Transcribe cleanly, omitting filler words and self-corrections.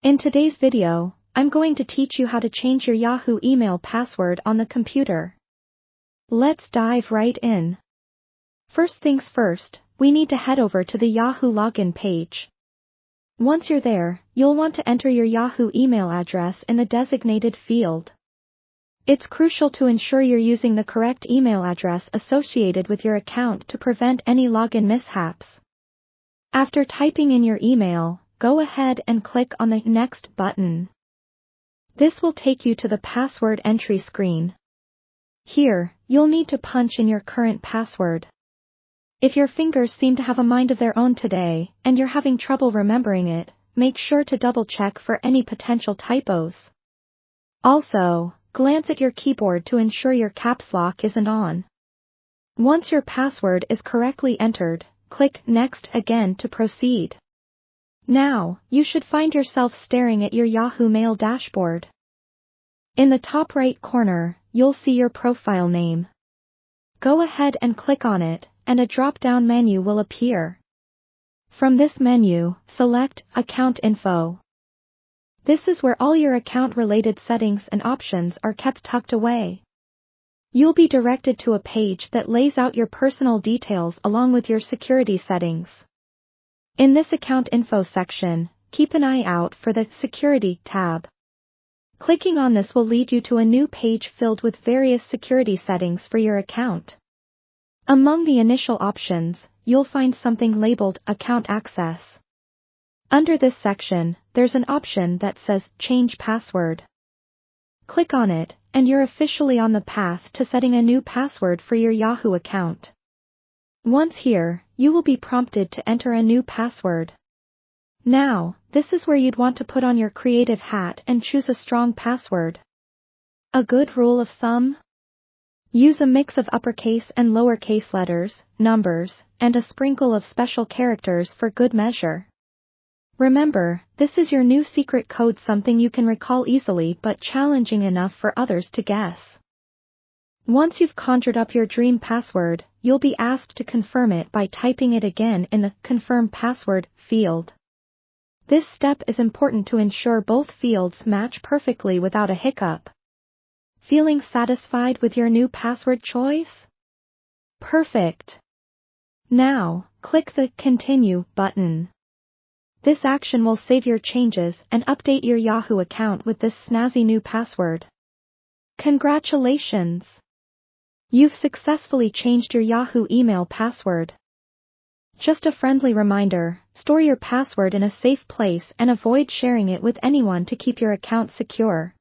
In today's video, I'm going to teach you how to change your Yahoo email password on the computer. Let's dive right in. First things first, we need to head over to the Yahoo login page. Once you're there, you'll want to enter your Yahoo email address in the designated field. It's crucial to ensure you're using the correct email address associated with your account to prevent any login mishaps. After typing in your email, go ahead and click on the Next button. This will take you to the password entry screen. Here, you'll need to punch in your current password. If your fingers seem to have a mind of their own today, and you're having trouble remembering it, make sure to double-check for any potential typos. Also, glance at your keyboard to ensure your caps lock isn't on. Once your password is correctly entered, click Next again to proceed. Now, you should find yourself staring at your Yahoo Mail dashboard. In the top right corner, you'll see your profile name. Go ahead and click on it, and a drop-down menu will appear. From this menu, select Account Info. This is where all your account-related settings and options are kept tucked away. You'll be directed to a page that lays out your personal details along with your security settings. In this Account Info section, keep an eye out for the Security tab. Clicking on this will lead you to a new page filled with various security settings for your account. Among the initial options, you'll find something labeled Account Access. Under this section, there's an option that says Change Password. Click on it, and you're officially on the path to setting a new password for your Yahoo account. Once here, you will be prompted to enter a new password. Now, this is where you'd want to put on your creative hat and choose a strong password. A good rule of thumb? Use a mix of uppercase and lowercase letters, numbers, and a sprinkle of special characters for good measure. Remember, this is your new secret code, something you can recall easily but challenging enough for others to guess. Once you've conjured up your dream password, you'll be asked to confirm it by typing it again in the Confirm Password field. This step is important to ensure both fields match perfectly without a hiccup. Feeling satisfied with your new password choice? Perfect! Now, click the Continue button. This action will save your changes and update your Yahoo account with this snazzy new password. Congratulations! You've successfully changed your Yahoo email password. Just a friendly reminder, store your password in a safe place and avoid sharing it with anyone to keep your account secure.